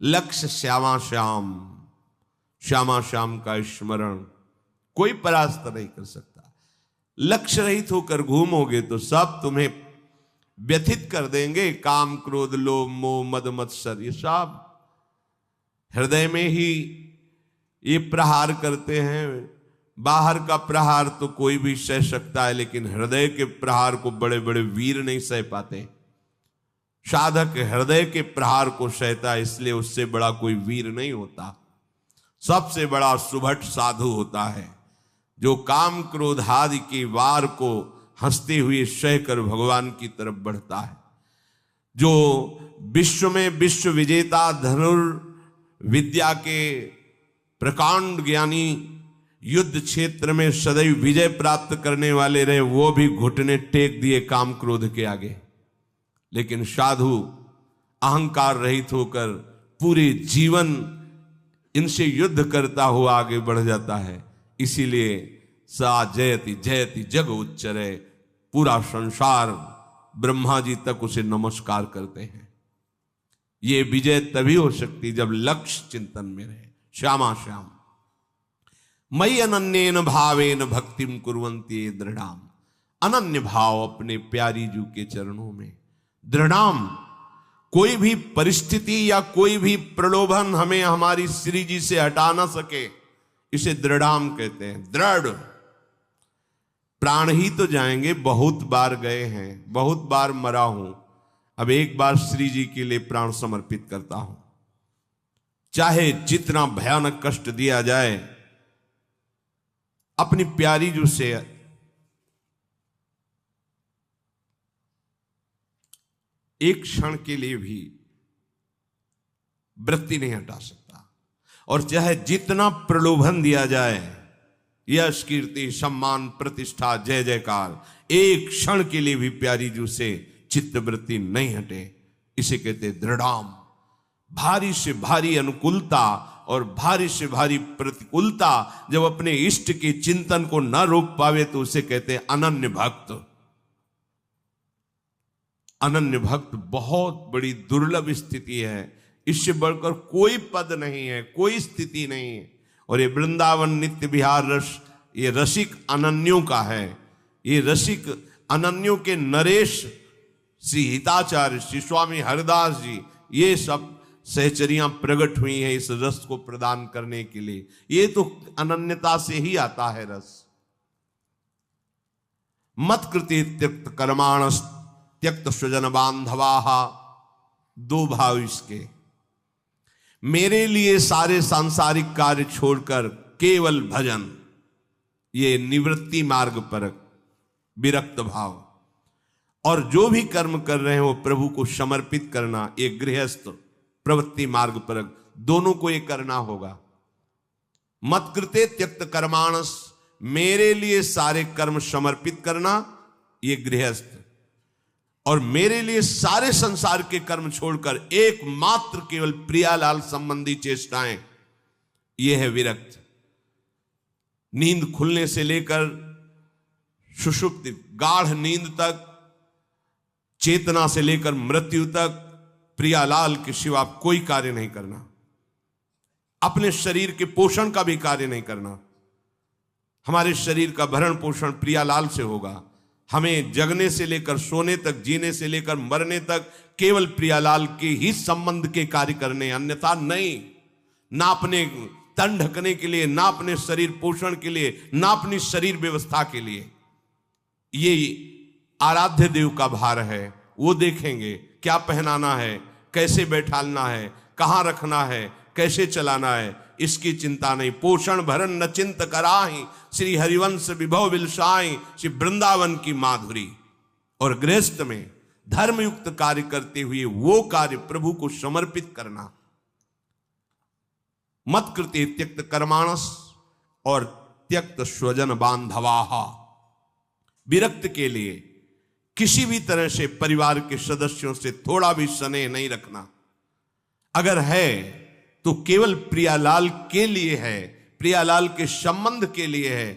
लक्ष्य श्यामा श्याम, श्यामा श्याम का स्मरण कोई परास्त नहीं कर सकता। लक्ष्य रहित होकर घूमोगे तो सब तुम्हें व्यथित कर देंगे। काम क्रोध लोभ मोह मद मत्सर ये सब हृदय में ही ये प्रहार करते हैं। बाहर का प्रहार तो कोई भी सह सकता है, लेकिन हृदय के प्रहार को बड़े बड़े वीर नहीं सह पाते। साधक हृदय के प्रहार को सहता है, इसलिए उससे बड़ा कोई वीर नहीं होता। सबसे बड़ा सुभट साधु होता है जो काम क्रोध आदि के वार को हंसते हुए सहकर भगवान की तरफ बढ़ता है। जो विश्व में विश्व विजेता धनुर्विद्या के प्रकांड ज्ञानी युद्ध क्षेत्र में सदैव विजय प्राप्त करने वाले रहे, वो भी घुटने टेक दिए काम क्रोध के आगे। लेकिन साधु अहंकार रहित होकर पूरे जीवन इनसे युद्ध करता हुआ आगे बढ़ जाता है। इसीलिए सा जयति जयति जग उच्चरे, पूरा संसार ब्रह्मा जी तक उसे नमस्कार करते हैं। ये विजय तभी हो सकती जब लक्ष्य चिंतन में रहे। श्यामा श्याम मयि अनन्येन भावेन भक्तिम कुर्वन्ति दृढ़ाम, अनन्य भाव अपने प्यारी जू के चरणों में। दृढ़ाम कोई भी परिस्थिति या कोई भी प्रलोभन हमें हमारी श्री जी से हटा ना सके, इसे दृढ़ाम कहते हैं। दृढ़ प्राण ही तो जाएंगे, बहुत बार गए हैं, बहुत बार मरा हूं, अब एक बार श्री जी के लिए प्राण समर्पित करता हूं। चाहे जितना भयानक कष्ट दिया जाए, अपनी प्यारी जू से एक क्षण के लिए भी वृत्ति नहीं हटा सकता। और चाहे जितना प्रलोभन दिया जाए, यश कीर्ति सम्मान प्रतिष्ठा जय जयकार, एक क्षण के लिए भी प्यारी जू से चित्त वृत्ति नहीं हटे, इसे कहते दृढ़ाम। भारी से भारी अनुकूलता और भारी से भारी प्रतिकूलता जब अपने इष्ट के चिंतन को न रोक पावे तो उसे कहते अनन्य भक्त। अनन्य भक्त बहुत बड़ी दुर्लभ स्थिति है, इससे बढ़कर कोई पद नहीं है, कोई स्थिति नहीं है। और ये वृंदावन नित्य विहार रस ये रसिक अनन्यों का है। ये रसिक अनन्यों के नरेश श्री हिताचार्य श्री स्वामी हरिदास जी, ये सब सहचरियां प्रकट हुई हैं इस रस को प्रदान करने के लिए। ये तो अनन्यता से ही आता है रस। मत कृति त्यक्त कर्माण त्यक्त स्वजन बांधवाः, दो भाव इसके। मेरे लिए सारे सांसारिक कार्य छोड़कर केवल भजन, ये निवृत्ति मार्ग पर विरक्त भाव। और जो भी कर्म कर रहे हैं वो प्रभु को समर्पित करना, ये गृहस्थ प्रवृत्ति मार्ग पर, दोनों को ये करना होगा। मत कृते त्यक्त कर्माणस, मेरे लिए सारे कर्म समर्पित करना, ये गृहस्थ। और मेरे लिए सारे संसार के कर्म छोड़कर एकमात्र केवल प्रियालाल संबंधी चेष्टाएं, ये है विरक्त। नींद खुलने से लेकर सुषुप्ति गाढ़ नींद तक, चेतना से लेकर मृत्यु तक प्रियालाल के सिवा कोई कार्य नहीं करना। अपने शरीर के पोषण का भी कार्य नहीं करना। हमारे शरीर का भरण पोषण प्रियालाल से होगा। हमें जगने से लेकर सोने तक, जीने से लेकर मरने तक केवल प्रियालाल के ही संबंध के कार्य करने, अन्यथा नहीं। ना अपने तन ढकने के लिए, ना अपने शरीर पोषण के लिए, ना अपनी शरीर व्यवस्था के लिए। ये आराध्य देव का भार है, वो देखेंगे क्या पहनाना है, कैसे बैठालना है, कहां रखना है, कैसे चलाना है, इसकी चिंता नहीं। पोषण भरण न चिंत कराही, श्री हरिवंश विभव विलसाई, श्री वृंदावन की माधुरी। और गृहस्थ में धर्मयुक्त कार्य करते हुए वो कार्य प्रभु को समर्पित करना। मत कृते त्यक्त कर्माणस और त्यक्त स्वजन बांधवाः, विरक्त के लिए किसी भी तरह से परिवार के सदस्यों से थोड़ा भी स्नेह नहीं रखना। अगर है तो केवल प्रियालाल के लिए है, प्रियालाल के संबंध के लिए है,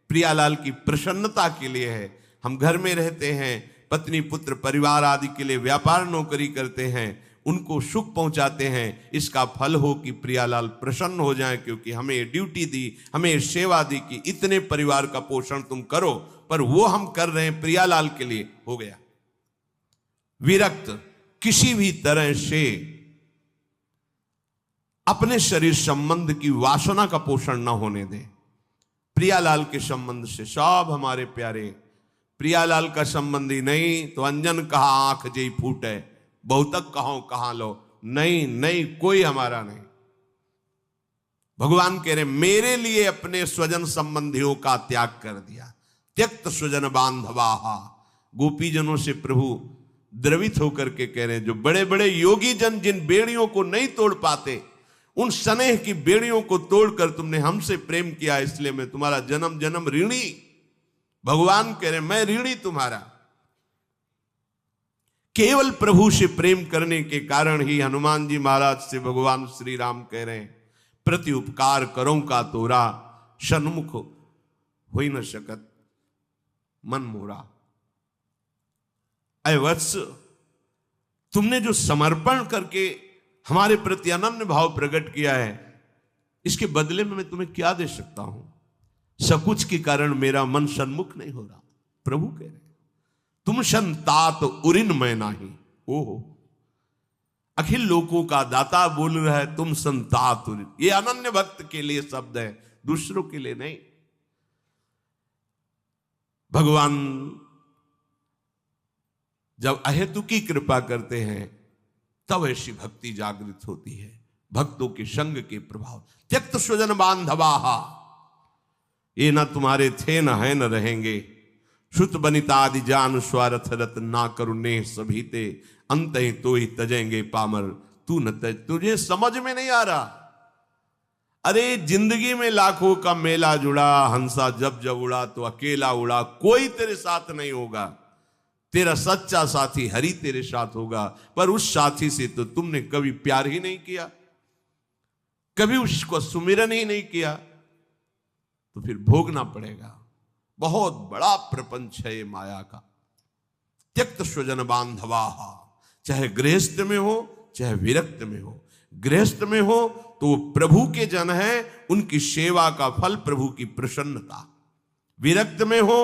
प्रियालाल की प्रसन्नता के लिए है। हम घर में रहते हैं, पत्नी पुत्र परिवार आदि के लिए व्यापार नौकरी करते हैं, उनको सुख पहुंचाते हैं। इसका फल हो कि प्रियालाल प्रसन्न हो जाएं, क्योंकि हमें ड्यूटी दी, हमें सेवा दी कि इतने परिवार का पोषण तुम करो, पर वो हम कर रहे हैं प्रियालाल के लिए। हो गया विरक्त। किसी भी तरह से अपने शरीर संबंध की वासना का पोषण ना होने दें। प्रियालाल के संबंध से सब हमारे प्यारे, प्रियालाल का संबंधी नहीं तो अंजन कहा आंख जई फूटे, बहुतक कहो कहां लो, नहीं नहीं कोई हमारा नहीं। भगवान कह रहे मेरे लिए अपने स्वजन संबंधियों का त्याग कर दिया। त्यक्त स्वजन बांधवाहा। गोपीजनों से प्रभु द्रवित होकर के कह रहे हैं, जो बड़े बड़े योगी जन जिन बेड़ियों को नहीं तोड़ पाते, उन स्नेह की बेड़ियों को तोड़कर तुमने हमसे प्रेम किया, इसलिए मैं तुम्हारा जन्म जन्म ऋणी। भगवान कह रहे मैं ऋणी तुम्हारा। केवल प्रभु से प्रेम करने के कारण ही हनुमान जी महाराज से भगवान श्री राम कह रहे हैं, प्रति उपकार करो का तोरा, सन्मुख हो ही न सकत मन मोरा। अय वत्स, तुमने जो समर्पण करके हमारे प्रति अनन्य भाव प्रकट किया है, इसके बदले में मैं तुम्हें क्या दे सकता हूं? सकुच के कारण मेरा मन सन्मुख नहीं हो रहा। प्रभु कह रहे तुम संतात उरिन मैं नाही। ओहो, अखिल लोकों का दाता बोल रहा है तुम संतात उरिन। ये अनन्य भक्त के लिए शब्द है, दूसरों के लिए नहीं। भगवान जब अहेतुकी कृपा करते हैं तब ऐसी भक्ति जागृत होती है, भक्तों के संग के प्रभाव। त्यक्त स्वजन बांधवाहा, ये ना तुम्हारे थे न है न रहेंगे। श्रुत बनितादि जान स्वार्थ रत ना करुणे सभीते, अंत ही तो ही तजेंगे पामर तू न तज। तुझे समझ में नहीं आ रहा। अरे जिंदगी में लाखों का मेला जुड़ा, हंसा जब जब उड़ा तो अकेला उड़ा, कोई तेरे साथ नहीं होगा। तेरा सच्चा साथी हरि तेरे साथ होगा, पर उस साथी से तो तुमने कभी प्यार ही नहीं किया, कभी उसको सुमिरन ही नहीं किया, तो फिर भोगना पड़ेगा। बहुत बड़ा प्रपंच है ये माया का। त्यक्त स्वजन बांधवाहा, चाहे गृहस्थ में हो चाहे विरक्त में हो। गृहस्थ में हो तो वो प्रभु के जन है, उनकी सेवा का फल प्रभु की प्रसन्नता। विरक्त में हो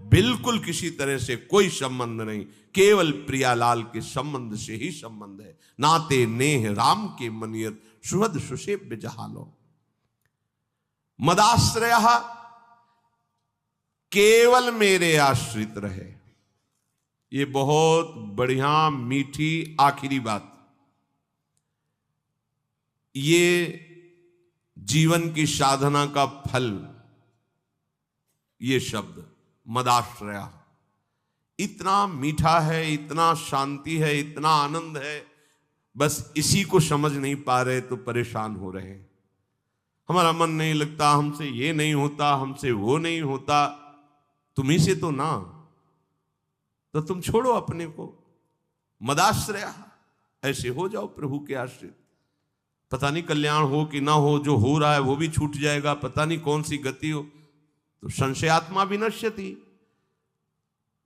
बिल्कुल किसी तरह से कोई संबंध नहीं, केवल प्रियालाल के संबंध से ही संबंध है। नाते नेह राम के मनियत, सुहद सुसेव्य जहालो। मदाश्रय, केवल मेरे आश्रित रहे। ये बहुत बढ़िया मीठी आखिरी बात। ये जीवन की साधना का फल, ये शब्द मदाश्रय इतना मीठा है, इतना शांति है, इतना आनंद है। बस इसी को समझ नहीं पा रहे तो परेशान हो रहे हैं। हमारा मन नहीं लगता, हमसे ये नहीं होता, हमसे वो नहीं होता। तुम्ही से तो ना, तो तुम छोड़ो अपने को। मदाश्रय, ऐसे हो जाओ प्रभु के आश्रित। पता नहीं कल्याण हो कि ना हो, जो हो रहा है वो भी छूट जाएगा, पता नहीं कौन सी गति हो। तो संशयात्मा विनश्यति,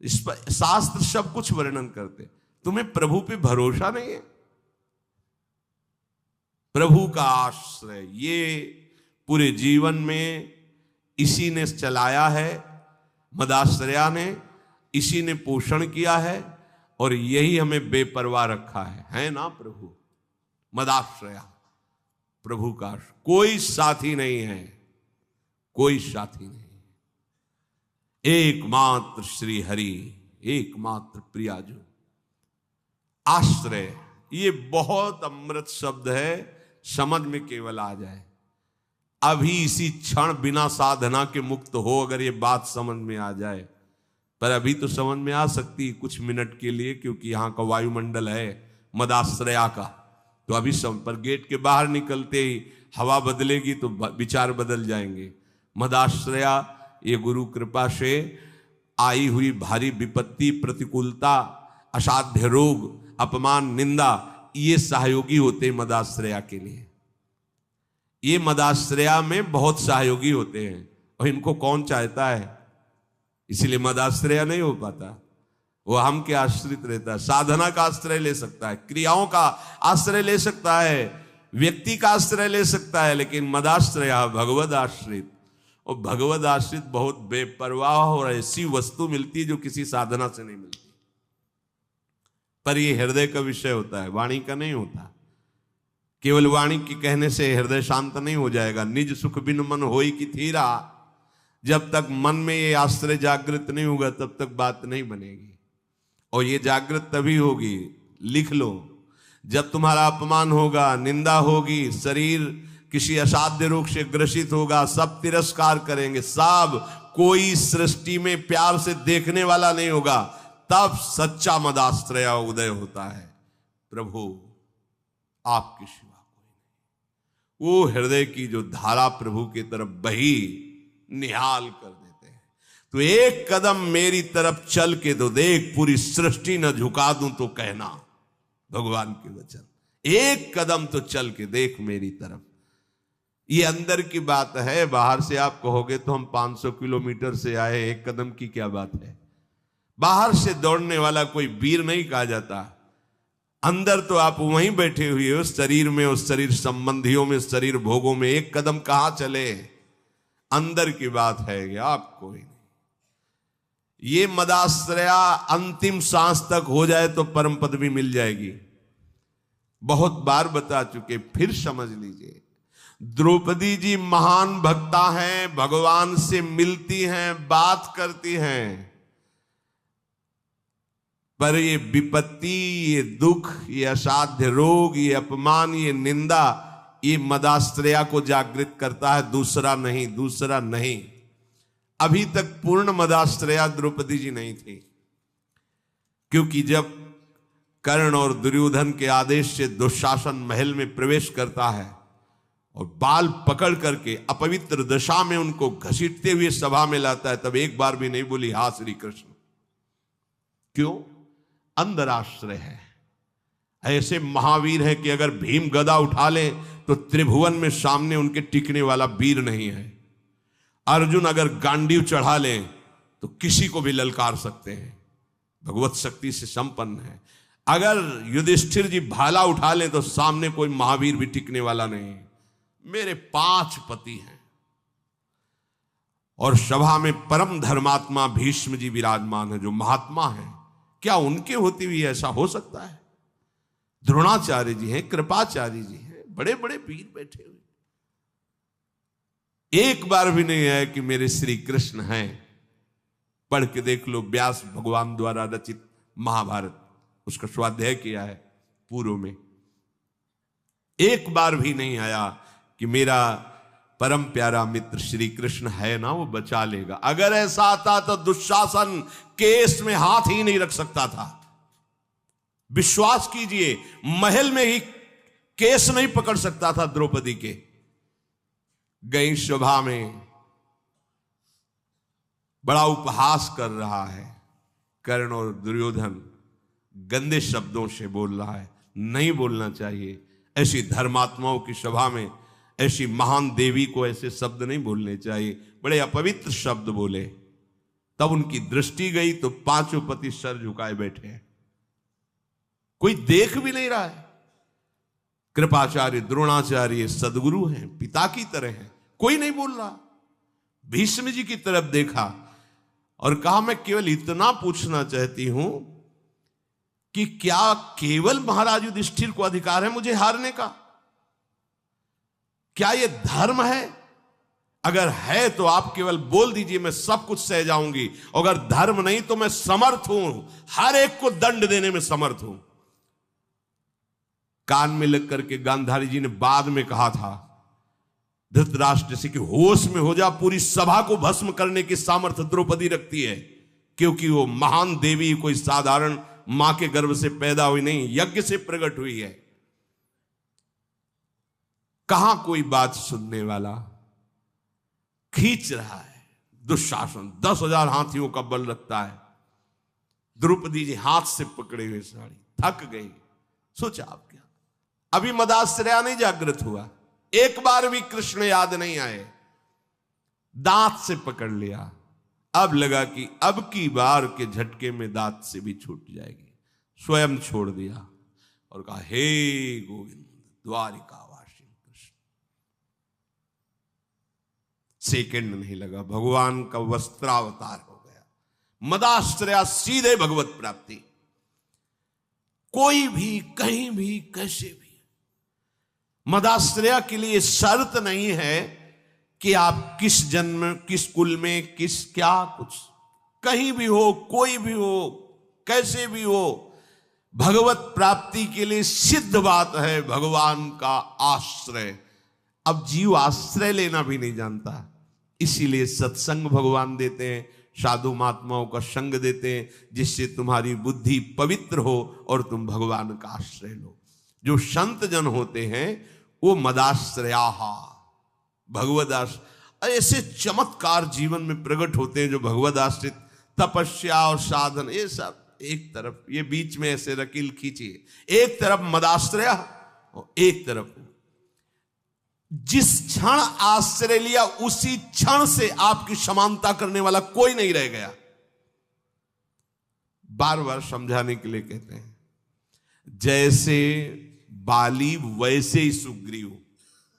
इस पर शास्त्र सब कुछ वर्णन करते। तुम्हें प्रभु पे भरोसा नहीं है? प्रभु का आश्रय ये पूरे जीवन में इसी ने चलाया है, मदाश्रया ने, इसी ने पोषण किया है, और यही हमें बेपरवाह रखा है ना प्रभु। मदाश्रया, प्रभु का कोई साथी नहीं है, कोई साथी नहीं। एकमात्र श्री हरि, एकमात्र प्रियाजू। आश्रय, ये बहुत अमृत शब्द है, समझ में केवल आ जाए। अभी इसी क्षण बिना साधना के मुक्त हो, अगर ये बात समझ में आ जाए। पर अभी तो समझ में आ सकती कुछ मिनट के लिए, क्योंकि यहां का वायुमंडल है मदाश्रया का। तो अभी सब पर गेट के बाहर निकलते ही हवा बदलेगी तो विचार बदल जाएंगे। मदाश्रया, ये गुरु कृपा से आई हुई भारी विपत्ति, प्रतिकूलता, असाध्य रोग, अपमान, निंदा, ये सहयोगी होते हैं मदाश्रया के लिए। ये मदाश्रया में बहुत सहयोगी होते हैं, और इनको कौन चाहता है? इसलिए मदाश्रया नहीं हो पाता। वो हम के आश्रित रहता है, साधना का आश्रय ले सकता है, क्रियाओं का आश्रय ले सकता है, व्यक्ति का आश्रय ले सकता है, लेकिन मदाश्रय भगवद आश्रित, और भगवद आश्रित बहुत बेपरवाह और ऐसी वस्तु मिलती है जो किसी साधना से नहीं मिलती। पर ये हृदय का विषय होता है, वाणी का नहीं होता। केवल वाणी के कहने से हृदय शांत नहीं हो जाएगा। निज सुख बिन मन होई की थीरा, जब तक मन में ये आश्रय जागृत नहीं होगा तब तक बात नहीं बनेगी। और ये जागृत तभी होगी, लिख लो, जब तुम्हारा अपमान होगा, निंदा होगी, शरीर किसी असाध्य रोग से ग्रसित होगा, सब तिरस्कार करेंगे, सब, कोई सृष्टि में प्यार से देखने वाला नहीं होगा, तब सच्चा मदाश्रय उदय होता है। प्रभु आपके सिवा कोई नहीं। वो हृदय की जो धारा प्रभु की तरफ बही निहाल कर देते हैं। तो एक कदम मेरी तरफ चल के तो देख, पूरी सृष्टि न झुका दूं तो कहना, भगवान के वचन। एक कदम तो चल के देख मेरी तरफ। ये अंदर की बात है, बाहर से आप कहोगे तो हम 500 किलोमीटर से आए, एक कदम की क्या बात है। बाहर से दौड़ने वाला कोई वीर नहीं कहा जाता। अंदर तो आप वहीं बैठे हुए हो, शरीर में, उस शरीर संबंधियों में, शरीर भोगों में, एक कदम कहां चले। अंदर की बात है कि आप कोई नहीं। ये मदाश्रया अंतिम सांस तक हो जाए तो परम पद भी मिल जाएगी। बहुत बार बता चुके, फिर समझ लीजिए। द्रौपदी जी महान भक्ता हैं, भगवान से मिलती हैं, बात करती हैं, पर ये विपत्ति, ये दुख, ये असाध्य रोग, ये अपमान, ये निंदा, ये मदाश्रया को जागृत करता है, दूसरा नहीं, दूसरा नहीं। अभी तक पूर्ण मदाश्रया द्रौपदी जी नहीं थी, क्योंकि जब कर्ण और दुर्योधन के आदेश से दुशासन महल में प्रवेश करता है और बाल पकड़ करके अपवित्र दशा में उनको घसीटते हुए सभा में लाता है, तब एक बार भी नहीं बोली हा श्री कृष्ण। क्यों? अंदर आश्रय है। ऐसे महावीर है कि अगर भीम गदा उठा ले तो त्रिभुवन में सामने उनके टिकने वाला वीर नहीं है। अर्जुन अगर गांडीव चढ़ा ले तो किसी को भी ललकार सकते हैं, भगवत शक्ति से संपन्न है। अगर युधिष्ठिर जी भाला उठा ले तो सामने कोई महावीर भी टिकने वाला नहीं। मेरे 5 पति हैं और सभा में परम धर्मात्मा भीष्म जी विराजमान है, जो महात्मा हैं। क्या उनके होते हुए ऐसा हो सकता है? द्रोणाचार्य जी हैं, कृपाचार्य जी हैं, बड़े बड़े वीर बैठे हुए, एक बार भी नहीं आया कि मेरे श्री कृष्ण हैं। पढ़ के देख लो, व्यास भगवान द्वारा रचित महाभारत, उसका स्वाध्याय किया है पूर्व में। एक बार भी नहीं आया कि मेरा परम प्यारा मित्र श्री कृष्ण है ना, वो बचा लेगा। अगर ऐसा आता तो दुशासन केस में हाथ ही नहीं रख सकता था। विश्वास कीजिए, महल में ही केस नहीं पकड़ सकता था द्रौपदी के। गई सभा में, बड़ा उपहास कर रहा है कर्ण और दुर्योधन, गंदे शब्दों से बोल रहा है। नहीं बोलना चाहिए। ऐसी धर्मात्माओं की सभा में ऐसी महान देवी को ऐसे शब्द नहीं बोलने चाहिए। बड़े अपवित्र शब्द बोले। तब उनकी दृष्टि गई तो 5 पति सर झुकाए बैठे हैं, कोई देख भी नहीं रहा है। कृपाचार्य, द्रोणाचार्य सदगुरु हैं, पिता की तरह हैं, कोई नहीं बोल रहा। भीष्म जी की तरफ देखा और कहा, मैं केवल इतना पूछना चाहती हूं कि क्या केवल महाराज युधिष्ठिर को अधिकार है मुझे हारने का? क्या यह धर्म है? अगर है तो आप केवल बोल दीजिए, मैं सब कुछ सह जाऊंगी। अगर धर्म नहीं तो मैं समर्थ हूं, हर एक को दंड देने में समर्थ हूं। कान में लग करके गांधारी जी ने बाद में कहा था धृतराष्ट्र से कि होश में हो जा, पूरी सभा को भस्म करने की सामर्थ्य द्रौपदी रखती है, क्योंकि वो महान देवी कोई साधारण मां के गर्भ से पैदा हुई नहीं, यज्ञ से प्रकट हुई है। कहां कोई बात सुनने वाला? खींच रहा है दुशासन, 10,000 हाथियों का बल रखता है। द्रौपदी जी हाथ से पकड़े हुए साड़ी, थक गई। सोचा आप क्या, अभी मदाश्रया नहीं जागृत हुआ, एक बार भी कृष्ण याद नहीं आए। दांत से पकड़ लिया, अब लगा कि अब की बार के झटके में दांत से भी छूट जाएगी। स्वयं छोड़ दिया और कहा, हे गोविंद द्वारिकावासी कृष्ण। सेकंड नहीं लगा, भगवान का वस्त्रावतार हो गया। मदाश्रया सीधे भगवत प्राप्ति। कोई भी कहीं भी कैसे भी मदाश्रया के लिए शर्त नहीं है कि आप किस जन्म, किस कुल में, किस क्या कुछ, कहीं भी हो, कोई भी हो, कैसे भी हो, भगवत प्राप्ति के लिए सिद्ध बात है भगवान का आश्रय। अब जीव आश्रय लेना भी नहीं जानता, इसीलिए सत्संग भगवान देते हैं, साधु महात्माओं का संग देते हैं, जिससे तुम्हारी बुद्धि पवित्र हो और तुम भगवान का आश्रय लो। जो संत जन होते हैं वो मदाश्रया, भगवदाश्रय, ऐसे चमत्कार जीवन में प्रकट होते हैं जो भगवदाश्रित। तपस्या और साधन ये सब एक तरफ, ये बीच में ऐसे रकील खींचिए, एक तरफ मदाश्रया और एक तरफ जिस क्षण आश्रय लिया उसी क्षण से आपकी समानता करने वाला कोई नहीं रह गया। बार बार समझाने के लिए कहते हैं, जैसे बाली वैसे ही सुग्रीव,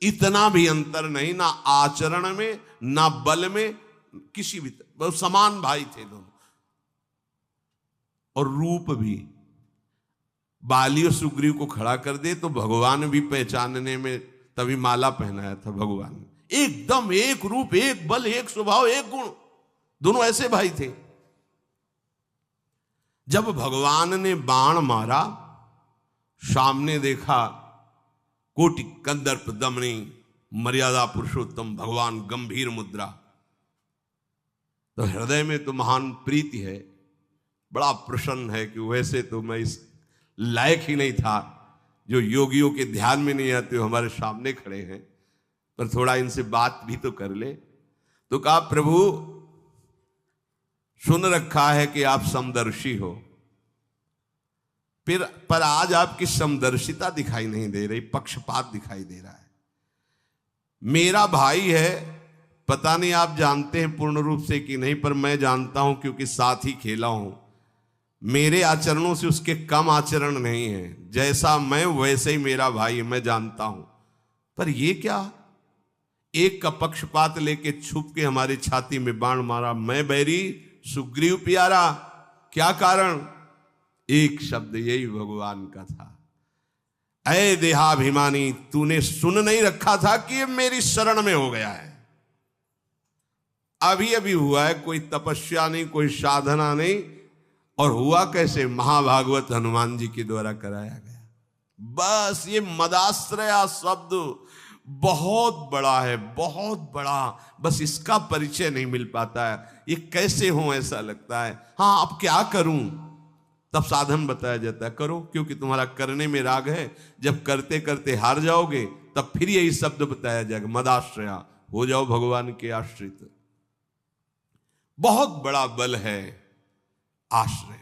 इतना भी अंतर नहीं, ना आचरण में ना बल में, किसी भी बहुत समान भाई थे दोनों। और रूप भी बाली और सुग्रीव को खड़ा कर दे तो भगवान भी पहचानने में, तभी माला पहनाया था भगवान ने। एकदम एक रूप, एक बल, एक स्वभाव, एक गुण, दोनों ऐसे भाई थे। जब भगवान ने बाण मारा, सामने देखा कोटि कंदर्प दमनी मर्यादा पुरुषोत्तम भगवान, गंभीर मुद्रा, तो हृदय में तो महान प्रीति है, बड़ा प्रसन्न है कि वैसे तो मैं इस लायक ही नहीं था, जो योगियों के ध्यान में नहीं आते हो हमारे सामने खड़े हैं, पर थोड़ा इनसे बात भी तो कर ले। तो कहा, प्रभु सुन रखा है कि आप समदर्शी हो, पर आज आपकी समदर्शिता दिखाई नहीं दे रही, पक्षपात दिखाई दे रहा है। मेरा भाई है, पता नहीं आप जानते हैं पूर्ण रूप से कि नहीं, पर मैं जानता हूं क्योंकि साथ ही खेला हूं। मेरे आचरणों से उसके कम आचरण नहीं है, जैसा मैं वैसे ही मेरा भाई, मैं जानता हूं। पर ये क्या, एक का पक्षपात लेके छुप के हमारी छाती में बाण मारा, मैं बैरी सुग्रीव प्यारा, क्या कारण? एक शब्द यही भगवान का था, ऐ देहाभिमानी, तूने सुन नहीं रखा था कि ये मेरी शरण में हो गया है। अभी अभी हुआ है, कोई तपस्या नहीं, कोई साधना नहीं, और हुआ कैसे? महाभागवत हनुमान जी के द्वारा कराया गया। बस ये मदाश्रया शब्द बहुत बड़ा है, बहुत बड़ा, बस इसका परिचय नहीं मिल पाता है। ये कैसे हो ऐसा लगता है। हाँ, अब क्या करूं? तब साधन बताया जाता है, करो, क्योंकि तुम्हारा करने में राग है। जब करते करते हार जाओगे तब फिर यही शब्द बताया जाएगा, मदाश्रया, हो जाओ भगवान के आश्रित। बहुत बड़ा बल है आश्रय।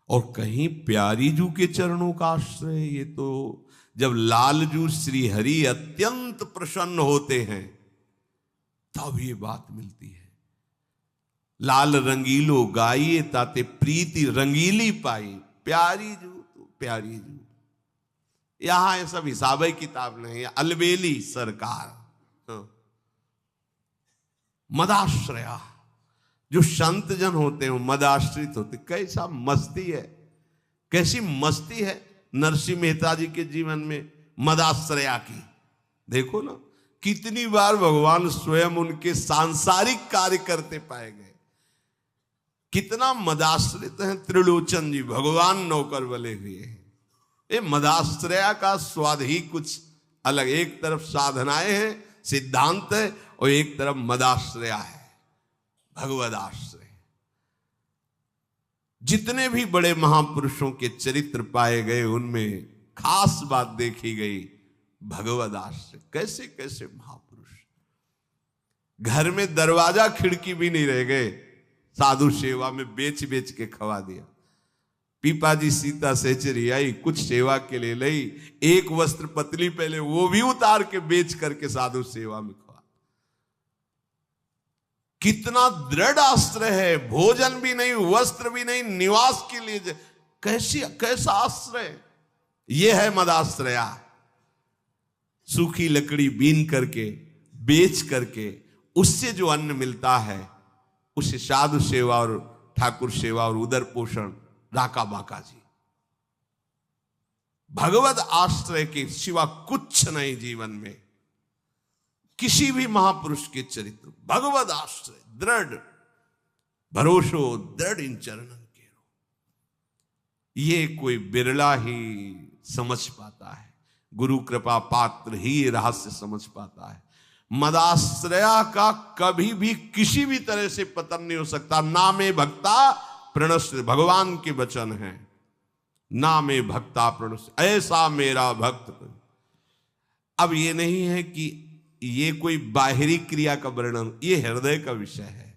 और कहीं प्यारी जू के चरणों का आश्रय, ये तो जब लालजू श्री हरि अत्यंत प्रसन्न होते हैं तब ये बात मिलती है। लाल रंगीलो गाइए ताते प्रीति रंगीली पाई, प्यारी जू तो प्यारी जू। यहां ये सब हिसाब किताब नहीं है, अलबेली सरकार। मदाश्रया, जो संत जन होते हैं मदाश्रित होते। कैसा मस्ती है, कैसी मस्ती है नरसिंह मेहता जी के जीवन में मदाश्रया की। देखो ना, कितनी बार भगवान स्वयं उनके सांसारिक कार्य करते पाए गए। कितना मदाश्रित हैं त्रिलोचन जी, भगवान नौकर बले हुए हैं। ये मदाश्रया का स्वाद ही कुछ अलग। एक तरफ साधनाएं हैं, सिद्धांत है, और एक तरफ मदाश्रया है, भगवद आश्रय। जितने भी बड़े महापुरुषों के चरित्र पाए गए उनमें खास बात देखी गई, भगवद आश्रय। कैसे कैसे महापुरुष, घर में दरवाजा खिड़की भी नहीं रह गए, साधु सेवा में बेच बेच के खवा दिया। पीपाजी सीता सेचरी आई, कुछ सेवा के लिए लाई, एक वस्त्र पतली पहले वो भी उतार के बेच करके साधु सेवा में खवा। कितना दृढ़ आश्रय है, भोजन भी नहीं, वस्त्र भी नहीं, निवास के लिए कैसा आश्रय, यह है मदाश्रया। सूखी लकड़ी बीन करके, बेच करके उससे जो अन्न मिलता है, उसे साधु सेवा और ठाकुर सेवा और उदर पोषण राका बाका जी। भगवत आश्रय के सिवा कुछ नहीं जीवन में, किसी भी महापुरुष के चरित्र, भगवत आश्रय दृढ़ भरोसो दृढ़ इन चरणन के, ये कोई बिरला ही समझ पाता है, गुरु कृपा पात्र ही रहस्य समझ पाता है। मदाश्रया का कभी भी किसी भी तरह से पतन नहीं हो सकता। नामे भक्ता प्रणश्य, भगवान के वचन हैं, नामे भक्ता प्रणश्य, ऐसा मेरा भक्त। अब ये नहीं है कि ये कोई बाहरी क्रिया का वर्णन, ये हृदय का विषय है।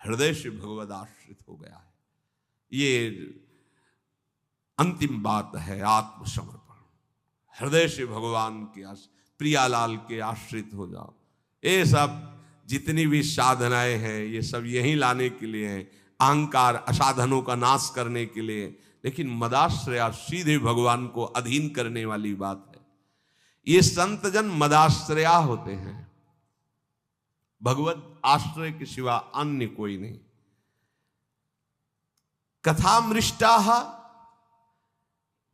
हृदय से भगवद आश्रित हो गया है, ये अंतिम बात है। आत्मसमर्पण, हृदय से भगवान के प्रियालाल के आश्रित हो जाओ। ये सब जितनी भी साधनाएं हैं, ये सब यहीं लाने के लिए हैं, अहंकार असाधनों का नाश करने के लिए। लेकिन मदाश्रया सीधे भगवान को अधीन करने वाली बात है। ये संत जन मदाश्रया होते हैं, भगवत आश्रय के सिवा अन्य कोई नहीं। कथामृष्टाः,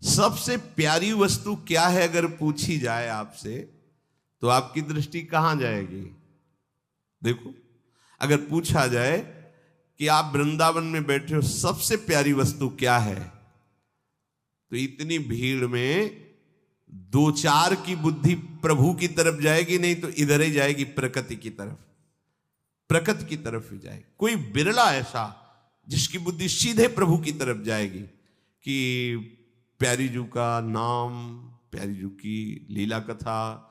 सबसे प्यारी वस्तु क्या है अगर पूछी जाए आपसे, तो आपकी दृष्टि कहां जाएगी? देखो, अगर पूछा जाए कि आप वृंदावन में बैठे हो, सबसे प्यारी वस्तु क्या है, तो इतनी भीड़ में दो चार की बुद्धि प्रभु की तरफ जाएगी, नहीं तो इधर ही जाएगी, प्रकृति की तरफ, प्रकृति की तरफ ही जाएगी। कोई बिरला ऐसा जिसकी बुद्धि सीधे प्रभु की तरफ जाएगी कि प्यारी जू का नाम, प्यारी जू की लीला कथा,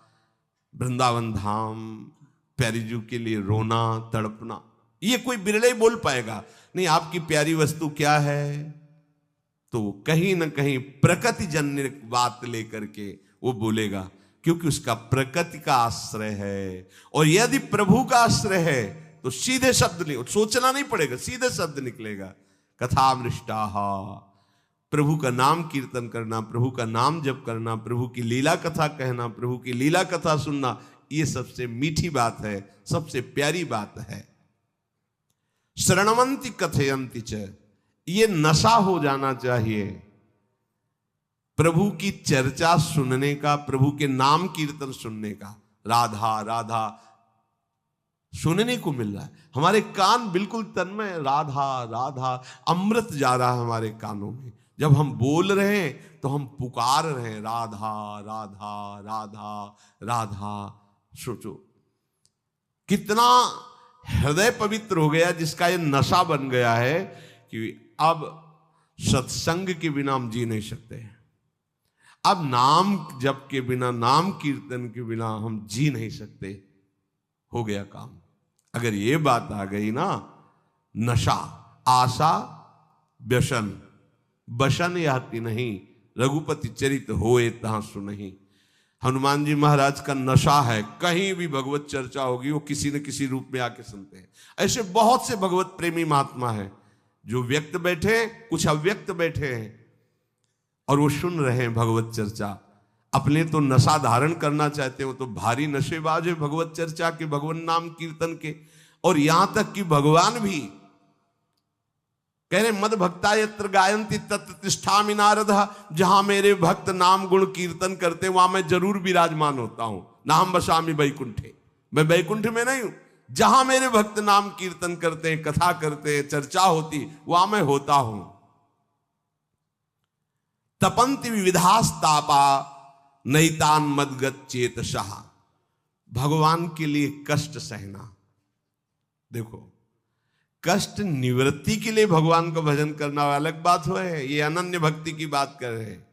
वृंदावन धाम, प्यारी जू के लिए रोना तड़पना, ये कोई बिरले ही बोल पाएगा। नहीं, आपकी प्यारी वस्तु क्या है, तो कहीं ना कहीं प्रकृति जन्य बात लेकर के वो बोलेगा, क्योंकि उसका प्रकृति का आश्रय है। और यदि प्रभु का आश्रय है तो सीधे शब्द नहीं, सोचना नहीं पड़ेगा, सीधे शब्द निकलेगा। कथामृष्टाः, प्रभु का नाम कीर्तन करना, प्रभु का नाम जप करना, प्रभु की लीला कथा कहना, प्रभु की लीला कथा सुनना, ये सबसे मीठी बात है, सबसे प्यारी बात है। शरणवंती कथयंती च, ये नशा हो जाना चाहिए प्रभु की चर्चा सुनने का, प्रभु के नाम कीर्तन सुनने का। राधा राधा सुनने को मिल रहा है, हमारे कान बिल्कुल तन्मय, राधा राधा, अमृत जा रहा है हमारे कानों में। जब हम बोल रहे हैं तो हम पुकार रहे हैं, राधा राधा राधा राधा। सोचो कितना हृदय पवित्र हो गया, जिसका ये नशा बन गया है कि अब सत्संग के बिना हम जी नहीं सकते, अब नाम जप के बिना, नाम कीर्तन के बिना हम जी नहीं सकते। हो गया काम। अगर ये बात आ गई ना, नशा, आशा, व्यसन, बसन याति नहीं, रघुपति चरित होए तहां सुनहि। हनुमान जी महाराज का नशा है, कहीं भी भगवत चर्चा होगी वो किसी न किसी रूप में आके सुनते हैं। ऐसे बहुत से भगवत प्रेमी महात्मा हैं जो व्यक्त बैठे, कुछ अव्यक्त बैठे हैं, और वो सुन रहे हैं भगवत चर्चा। अपने तो नशा धारण करना चाहते हो तो भारी नशेबाज है भगवत चर्चा के, भगवान नाम कीर्तन के। और यहां तक कि भगवान भी कह रहे, मद भक्ता यत्र गायन्ति तत्र तिष्ठामि नारद, जहां मेरे भक्त नाम गुण कीर्तन करते वहां मैं जरूर विराजमान होता हूं। नाम बसामि वैकुंठे, मैं वैकुंठ में नहीं हूं, जहां मेरे भक्त नाम कीर्तन करते हैं, कथा करते हैं, चर्चा होती, वहां मैं होता हूं। तपंति विविधास्तापा नैतान मदगत चेतसः, भगवान के लिए कष्ट सहना। देखो, कष्ट निवृत्ति के लिए भगवान का भजन करना अलग बात है, ये अनन्य भक्ति की बात कर रहे हैं।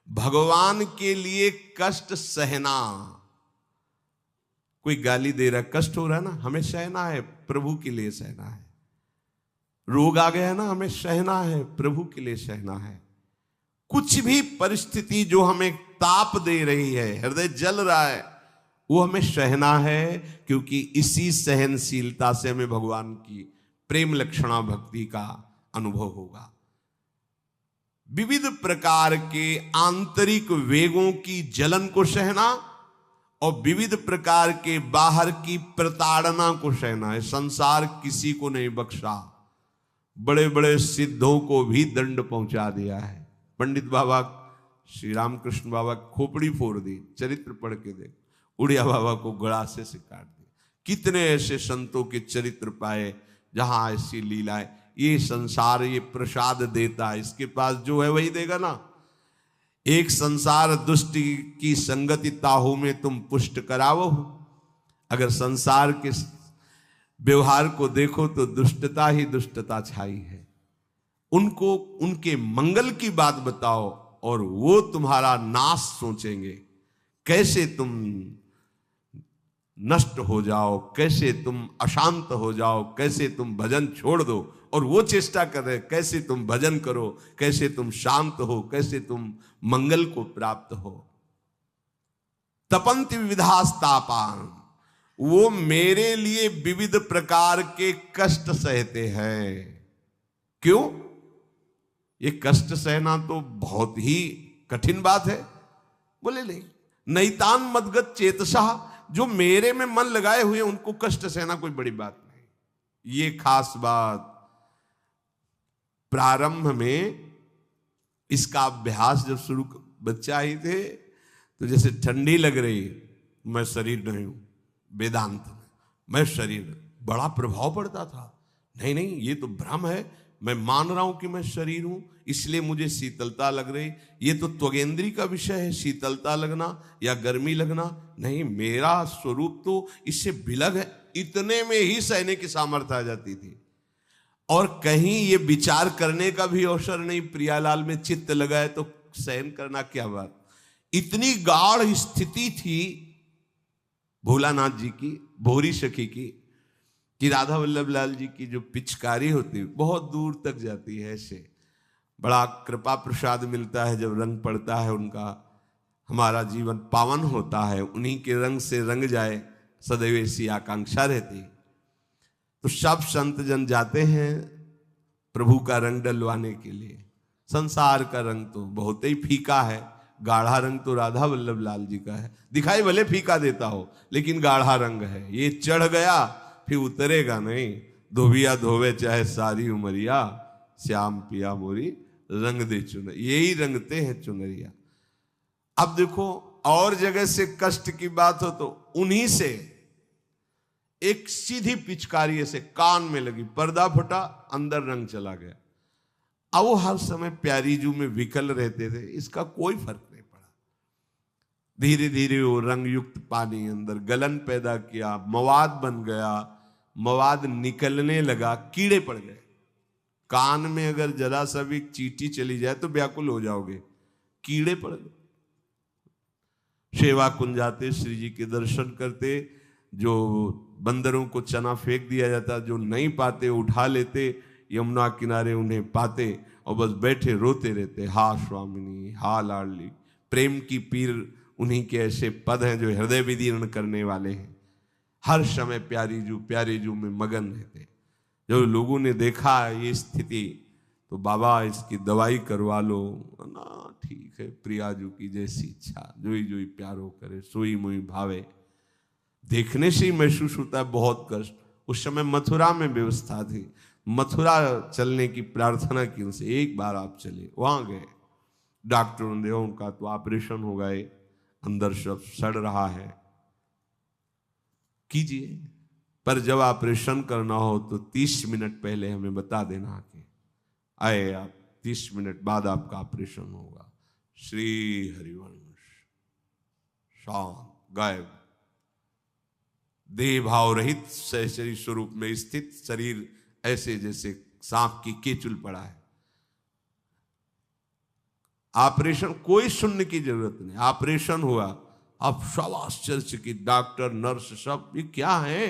भगवान के लिए कष्ट सहना, कोई गाली दे रहा है, कष्ट हो रहा है ना, हमें सहना है, प्रभु के लिए सहना है। रोग आ गया है ना, हमें सहना है, प्रभु के लिए सहना है। कुछ भी परिस्थिति जो हमें ताप दे रही है, हृदय जल रहा है, वो हमें सहना है, क्योंकि इसी सहनशीलता से हमें भगवान की प्रेम लक्षणा भक्ति का अनुभव होगा। विविध प्रकार के आंतरिक वेगों की जलन को सहना और विविध प्रकार के बाहर की प्रताड़ना को सहना है। संसार किसी को नहीं बख्शा, बड़े बड़े सिद्धों को भी दंड पहुंचा दिया है। पंडित बाबा श्री रामकृष्ण बाबा खोपड़ी फोड़ दी, चरित्र पढ़ के देख। उड़िया बाबा को गड़ासे से काट दिया। कितने ऐसे संतों के चरित्र पाए जहां ऐसी लीलाएं। ये संसार ये प्रसाद देता है, इसके पास जो है वही देगा ना। एक संसार दुष्ट की संगति ताहू में तुम पुष्ट करावो। अगर संसार के व्यवहार को देखो तो दुष्टता ही दुष्टता छाई है। उनको उनके मंगल की बात बताओ और वो तुम्हारा नाश सोचेंगे। कैसे तुम नष्ट हो जाओ, कैसे तुम अशांत हो जाओ, कैसे तुम भजन छोड़ दो, और वो चेष्टा कर रहे कैसे तुम भजन करो, कैसे तुम शांत हो, कैसे तुम मंगल को प्राप्त हो। तपंति विविधास्तापान, वो मेरे लिए विविध प्रकार के कष्ट सहते हैं। क्यों? ये कष्ट सहना तो बहुत ही कठिन बात है। बोले नहीं, नैतान मदगत चेतसा, जो मेरे में मन लगाए हुए उनको कष्ट सहना कोई बड़ी बात नहीं। ये खास बात प्रारंभ में इसका अभ्यास जब शुरू बच्चा ही थे तो जैसे ठंडी लग रही, मैं शरीर नहीं हूं, वेदांत में मैं शरीर, बड़ा प्रभाव पड़ता था। नहीं नहीं, ये तो भ्रम है, मैं मान रहा हूं कि मैं शरीर हूं, इसलिए मुझे शीतलता लग रही। ये तो त्वगेंद्री का विषय है, शीतलता लगना या गर्मी लगना। नहीं, मेरा स्वरूप तो इससे विलग है। इतने में ही सहने की सामर्थ्य आ जाती थी और कहीं ये विचार करने का भी अवसर नहीं। प्रियालाल में चित्त लगाए तो सहन करना क्या बात। इतनी गाढ़ स्थिति थी भोलानाथ जी की, भोरी सखी की, कि राधा वल्लभ लाल जी की जो पिचकारी होती बहुत दूर तक जाती है। ऐसे बड़ा कृपा प्रसाद मिलता है जब रंग पड़ता है उनका, हमारा जीवन पावन होता है। उन्हीं के रंग से रंग जाए सदैव ऐसी आकांक्षा रहती। तो सब संत जन जाते हैं प्रभु का रंग डलवाने के लिए। संसार का रंग तो बहुत ही फीका है, गाढ़ा रंग तो राधा वल्लभ लाल जी का है। दिखाई भले फीका देता हो लेकिन गाढ़ा रंग है। ये चढ़ गया फिर उतरेगा नहीं। धोबिया धोवे चाहे सारी उमरिया, श्याम पिया मोरी रंग दे चुनर, यही रंगते हैं चुनरिया। अब देखो, और जगह से कष्ट की बात हो तो उन्हीं से एक सीधी पिचकारी से कान में लगी, पर्दा फटा, अंदर रंग चला गया। अब वो हर समय प्यारी जू में विकल रहते थे, इसका कोई फर्क नहीं पड़ा। धीरे धीरे वो रंग युक्त पानी अंदर गलन पैदा किया, मवाद बन गया, मवाद निकलने लगा, कीड़े पड़ गए। कान में अगर जरा सा भी चींटी चली जाए तो व्याकुल हो जाओगे, कीड़े पड़ गए। सेवा कुंज जाते, श्री जी के दर्शन करते, जो बंदरों को चना फेंक दिया जाता, जो नहीं पाते उठा लेते, यमुना किनारे उन्हें पाते और बस बैठे रोते रहते, हा स्वामिनी, हा लाडली। प्रेम की पीर उन्हीं के ऐसे पद हैं जो हृदय विदीर्ण करने वाले हैं। हर समय प्यारी जू में मगन रहते। जो लोगों ने देखा ये स्थिति तो बाबा इसकी दवाई करवा लो ना, ठीक है, प्रियाजू की जैसी इच्छा, जोई जोई प्यारो करे सोई मोई भावे। देखने से ही महसूस होता है बहुत कष्ट। उस समय मथुरा में व्यवस्था थी, मथुरा चलने की प्रार्थना की उनसे, एक बार आप चले। वहां गए, डॉक्टरों ने देखा उनका तो ऑपरेशन हो गए, अंदर सब सड़ रहा है, कीजिए, पर जब ऑपरेशन करना हो तो 30 मिनट पहले हमें बता देना कि आए आप, 30 मिनट बाद आपका ऑपरेशन होगा। श्री हरिवंश शांत, गायब, देह भाव रहित सहचरी स्वरूप में स्थित, शरीर ऐसे जैसे सांप की केचुल पड़ा है। ऑपरेशन, कोई सुनने की जरूरत नहीं, ऑपरेशन हुआ। अब सब आश्चर्यचकित, डॉक्टर नर्स सब, ये क्या है?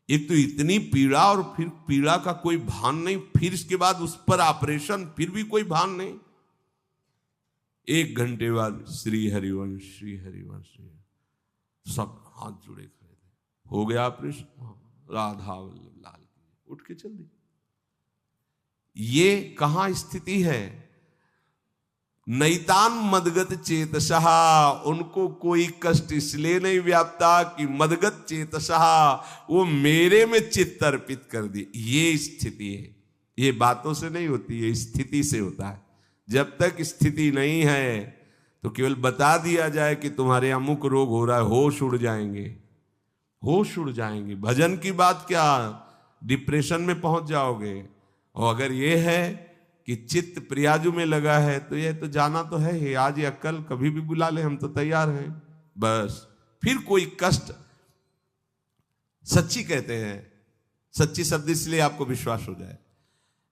एक तो इतनी पीड़ा और फिर पीड़ा का कोई भान नहीं, फिर इसके बाद उस पर ऑपरेशन, फिर भी कोई भान नहीं। 1 घंटे बाद श्री हरिवंश, श्री हरिवंश। सब हाथ जुड़े खड़े थे। हो गया ऑपरेशन? राधा वल्लभ लाल की, उठ के चल दी। ये कहां स्थिति है? नैतान मदगत चेतसहा, उनको कोई कष्ट इसलिए नहीं व्यापता कि मदगत चेतसहा, वो मेरे में चित्त अर्पित कर दी। ये स्थिति है। ये बातों से नहीं होती है, स्थिति से होता है। जब तक स्थिति नहीं है तो केवल बता दिया जाए कि तुम्हारे अमुक रोग हो रहा है, होश उड़ जाएंगे, होश उड़ जाएंगे। भजन की बात क्या, डिप्रेशन में पहुंच जाओगे। और अगर ये है कि चित्त प्रियाजू में लगा है तो ये तो जाना तो है ही, आज या कल कभी भी बुला ले, हम तो तैयार हैं। बस फिर कोई कष्ट, सच्ची कहते हैं, सच्ची शब्द इसलिए आपको विश्वास हो जाए,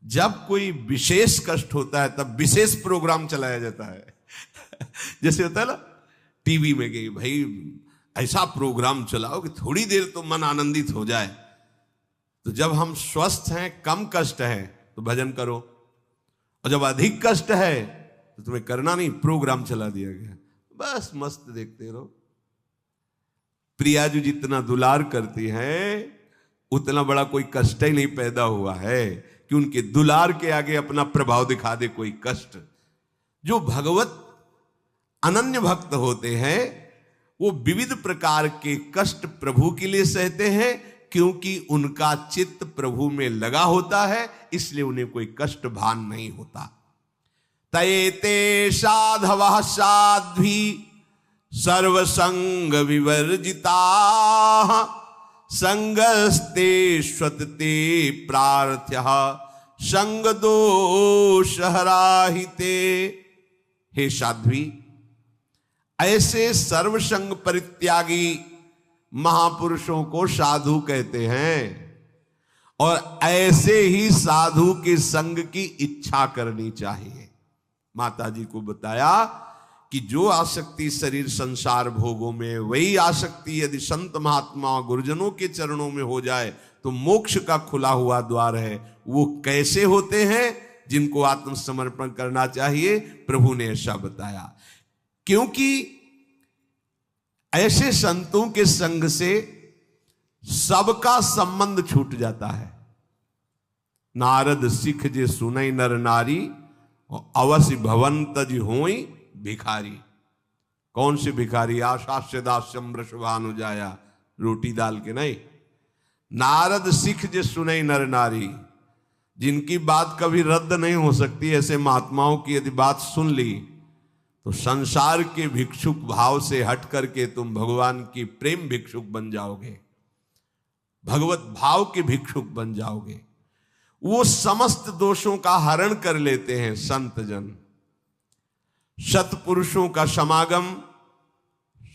जब कोई विशेष कष्ट होता है तब विशेष प्रोग्राम चलाया जाता है। जैसे होता है ना टीवी में कि भाई ऐसा प्रोग्राम चलाओ कि थोड़ी देर तो मन आनंदित हो जाए। तो जब हम स्वस्थ हैं, कम कष्ट है तो भजन करो, और जब अधिक कष्ट है तो तुम्हें करना नहीं, प्रोग्राम चला दिया गया, बस मस्त देखते रहो। प्रियाजू जितना दुलार करती हैं उतना बड़ा कोई कष्ट ही नहीं पैदा हुआ है कि उनके दुलार के आगे अपना प्रभाव दिखा दे कोई कष्ट। जो भगवत अनन्य भक्त होते हैं वो विविध प्रकार के कष्ट प्रभु के लिए सहते हैं, क्योंकि उनका चित्त प्रभु में लगा होता है, इसलिए उन्हें कोई कष्ट भान नहीं होता। तयेते साधवः साध्वी सर्वसंग विवर्जिता, संगस्ते स्वतते प्रार्थ्य संग दोष हराहिते। हे साध्वी, ऐसे सर्वसंग परित्यागी महापुरुषों को साधु कहते हैं, और ऐसे ही साधु के संग की इच्छा करनी चाहिए। माता जी को बताया कि जो आसक्ति शरीर संसार भोगों में, वही आसक्ति यदि संत महात्मा गुरुजनों के चरणों में हो जाए तो मोक्ष का खुला हुआ द्वार है। वो कैसे होते हैं? जिनको आत्मसमर्पण करना चाहिए, प्रभु ने ऐसा बताया। क्योंकि ऐसे संतों के संग से सबका संबंध छूट जाता है। नारद सिख जे सुनई नर नारी, अवश्य भवन तज होई भिखारी। कौन से भिखारी? आशास्य दास्यम वृषभानुजाया, रोटी दाल के नहीं। नारद सिख जे सुनई नर नारी, जिनकी बात कभी रद्द नहीं हो सकती, ऐसे महात्माओं की यदि बात सुन ली तो संसार के भिक्षुक भाव से हट करके तुम भगवान की प्रेम भिक्षुक बन जाओगे, भगवत भाव के भिक्षुक बन जाओगे। वो समस्त दोषों का हरण कर लेते हैं संत जन। सत्पुरुषों का समागम,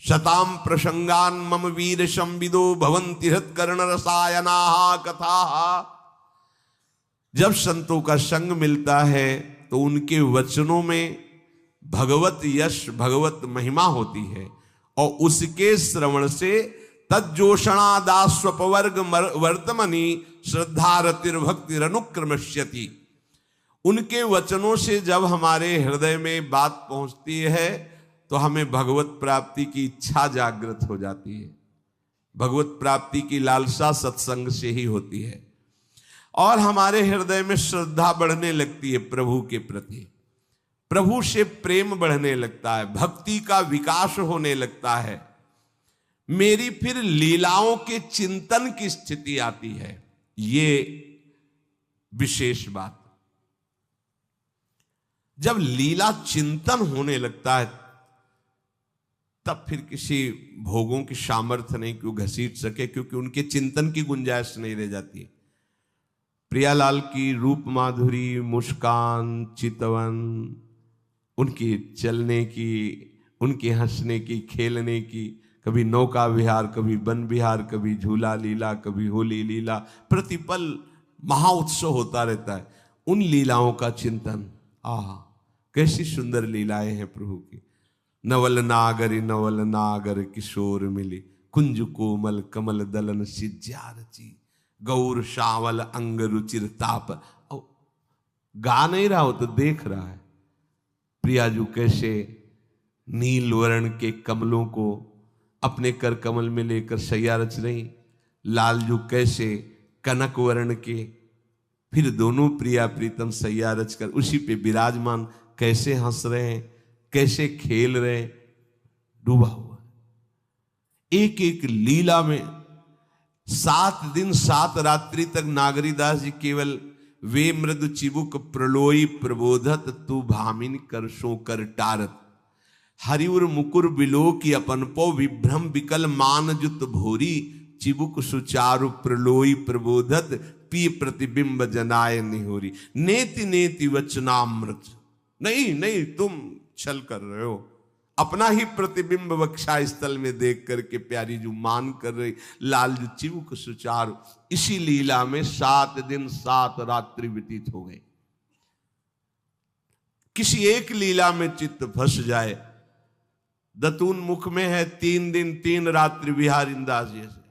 शताम प्रसंगान मम वीर संविदो भवन्ति हृत्कर्ण रसायना कथा। जब संतों का संग मिलता है तो उनके वचनों में भगवत यश, भगवत महिमा होती है, और उसके श्रवण से तज्जोषणादास्वपवर्ग वर्तमनी श्रद्धारतिर्भक्तिरनुक्रमश्यति। उनके वचनों से जब हमारे हृदय में बात पहुंचती है तो हमें भगवत प्राप्ति की इच्छा जागृत हो जाती है। भगवत प्राप्ति की लालसा सत्संग से ही होती है, और हमारे हृदय में श्रद्धा बढ़ने लगती है प्रभु के प्रति, प्रभु से प्रेम बढ़ने लगता है, भक्ति का विकास होने लगता है। मेरी फिर लीलाओं के चिंतन की स्थिति आती है। ये विशेष बात, जब लीला चिंतन होने लगता है तब फिर किसी भोगों की सामर्थ्य नहीं कि वो घसीट सके, क्योंकि उनके चिंतन की गुंजाइश नहीं रह जाती। प्रियालाल की रूप माधुरी, मुस्कान, चितवन, उनकी चलने की, उनके हंसने की, खेलने की, कभी नौका विहार, कभी वन विहार, कभी झूला लीला, कभी होली लीला, प्रतिपल महाउत्सव होता रहता है। उन लीलाओं का चिंतन, कैसी सुंदर लीलाएं हैं प्रभु की। नवल नागर किशोर मिली, कुंज कोमल कमल दलन सिज्जा रची, गौर शावल अंग रुचिर ताप। गा नहीं रहा हो तो देख रहा है प्रियाजू कैसे नील वर्ण के कमलों को अपने कर कमल में लेकर सैया रच रही, लालजू कैसे कनक वर्ण के, फिर दोनों प्रिया प्रीतम सैया रचकर उसी पे विराजमान कैसे हंस रहे हैं, कैसे खेल रहे हैं, डूबा हुआ। एक एक लीला में 7 दिन 7 रात्रि तक नागरीदास जी केवल वे मृदु चिबुक प्रलोई प्रबोधत तू भामिन कर सो कर टारत, हरिउर मुकुर बिलो की अपनपो विभ्रम विकल मान जुत भोरी, चिबुक सुचारु प्रलोई प्रबोधत पी प्रतिबिंब जनाय निहोरी, नेति नेति वचनामृत। नहीं नहीं, तुम छल कर रहे हो, अपना ही प्रतिबिंब वक्षा स्थल में देख करके प्यारी जो मान कर रही, लाल जो चिबुक सुचारु। इसी लीला में 7 दिन 7 रात्रि व्यतीत हो गए। किसी एक लीला में चित्त फंस जाए, दतून मुख में है 3 दिन 3 रात्रि बिहारिंदास जैसे।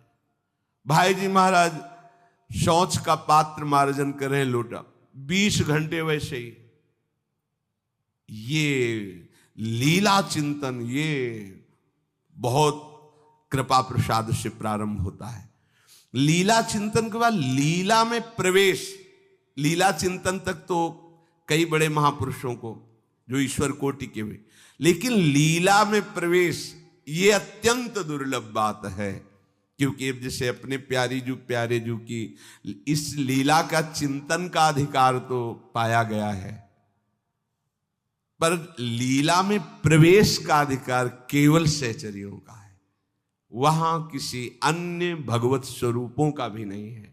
भाई जी महाराज शौच का पात्र मार्जन करें लोटा, 20 घंटे वैसे ही। ये लीला चिंतन ये बहुत कृपा प्रसाद से प्रारंभ होता है। लीला चिंतन के बाद लीला में प्रवेश, लीला चिंतन तक तो कई बड़े महापुरुषों को जो ईश्वर कोटि के हुए, लेकिन लीला में प्रवेश ये अत्यंत दुर्लभ बात है, क्योंकि जैसे अपने प्यारे जू की इस लीला का चिंतन का अधिकार तो पाया गया है, पर लीला में प्रवेश का अधिकार केवल सहचरियों का है। वहां किसी अन्य भगवत स्वरूपों का भी नहीं है।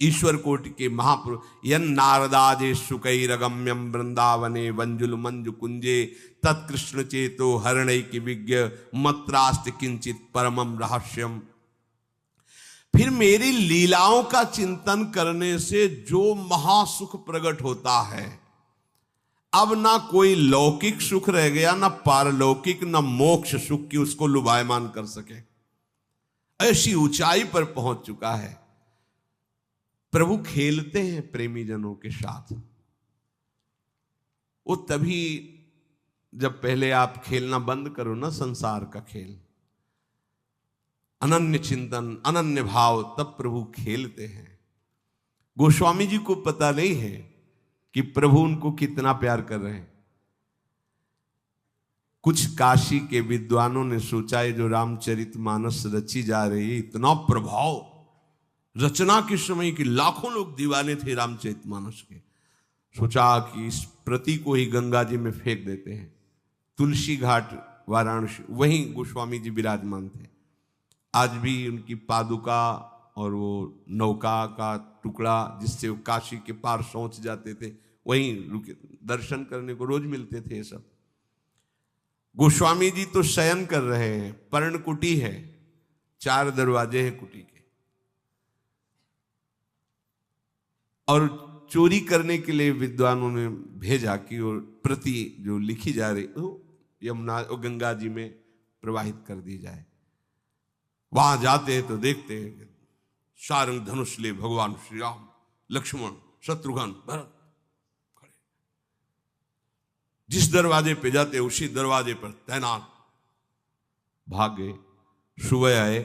ईश्वर कोटि के महापुरुष यन नारदाजे सुकैरगम्यम वृंदावने वंजुल मंजु कुंजे तत्कृष्ण चेतो हरणै की विज्ञ मत्रास्त किंचित परमम रहस्यम। फिर मेरी लीलाओं का चिंतन करने से जो महासुख प्रकट होता है, अब ना कोई लौकिक सुख रह गया, ना पारलौकिक, ना मोक्ष सुख की उसको लुभायमान कर सके, ऐसी ऊंचाई पर पहुंच चुका है। प्रभु खेलते हैं प्रेमी जनों के साथ। वो तभी जब पहले आप खेलना बंद करो ना संसार का खेल, अनन्य चिंतन अनन्य भाव, तब प्रभु खेलते हैं। गोस्वामी जी को पता नहीं है कि प्रभु उनको कितना प्यार कर रहे हैं। कुछ काशी के विद्वानों ने सोचा है जो रामचरितमानस रची जा रही है, इतना प्रभाव, रचना के समय की लाखों लोग दीवाने थे रामचरितमानस के, सोचा कि इस प्रति को ही गंगा जी में फेंक देते हैं। तुलसी घाट वाराणसी, वहीं गोस्वामी जी विराजमान थे। आज भी उनकी पादुका और वो नौका का टुकड़ा जिससे वो काशी के पार सोच जाते थे, वहीं रुके, दर्शन करने को रोज मिलते थे ये सब। गोस्वामी जी तो शयन कर रहे हैं, पर्णकुटी है, 4 दरवाजे हैं कुटी के, और चोरी करने के लिए विद्वानों ने भेजा कि वो प्रति जो लिखी जा रही यमुना गंगा जी में प्रवाहित कर दी जाए। वहां जाते हैं तो देखते हैं कि सारंग धनुष ले भगवान श्री राम, लक्ष्मण, शत्रुघ्न, भरत खड़े। जिस दरवाजे पे जाते उसी दरवाजे पर तैनात। भाग गए, सुबह आए,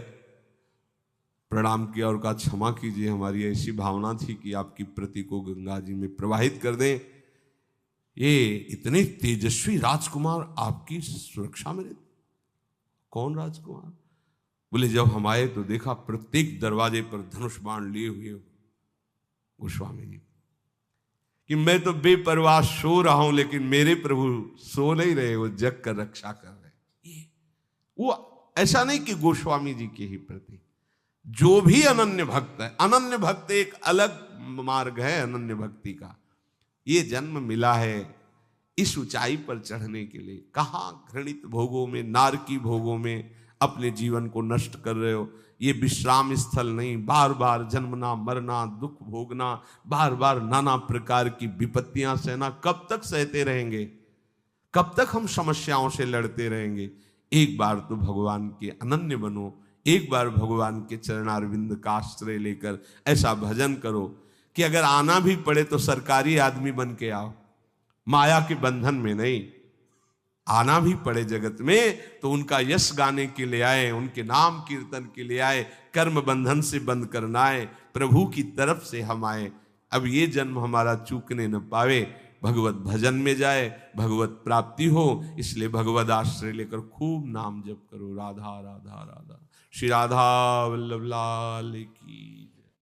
प्रणाम किया और कहा क्षमा कीजिए, हमारी ऐसी भावना थी कि आपकी प्रति को गंगा जी में प्रवाहित कर दें। ये इतने तेजस्वी राजकुमार आपकी सुरक्षा में रहते। कौन राजकुमार? बोले जब हम आए तो देखा प्रत्येक दरवाजे पर धनुष बाण लिए हुए गोस्वामी जी, कि मैं तो बेपरवाह सो रहा हूं, लेकिन मेरे प्रभु सो नहीं रहे, वो जग कर रक्षा कर रहे। ये वो ऐसा नहीं कि गोस्वामी जी के ही प्रति जो भी अनन्य भक्त है, अनन्य भक्त एक अलग मार्ग है अनन्य भक्ति का। ये जन्म मिला है इस ऊंचाई पर चढ़ने के लिए। कहां घृणित भोगों में, नारकी भोगों में अपने जीवन को नष्ट कर रहे हो। ये विश्राम स्थल नहीं, बार बार जन्मना मरना, दुख भोगना, बार बार नाना प्रकार की विपत्तियां सहना। कब तक सहते रहेंगे? कब तक हम समस्याओं से लड़ते रहेंगे? एक बार तो भगवान के अनन्य बनो, एक बार भगवान के चरणारविंद का आश्रय लेकर ऐसा भजन करो कि अगर आना भी पड़े तो सरकारी आदमी बन के आओ, माया के बंधन में नहीं। आना भी पड़े जगत में तो उनका यश गाने के लिए आए, उनके नाम कीर्तन के लिए आए, कर्म बंधन से बंद करना आए, प्रभु की तरफ से हम आए। अब ये जन्म हमारा चूकने न पावे, भगवत भजन में जाए, भगवत प्राप्ति हो। इसलिए भगवत आश्रय लेकर खूब नाम जप करो। राधा राधा राधा। श्री राधा वल्लभ लाल की।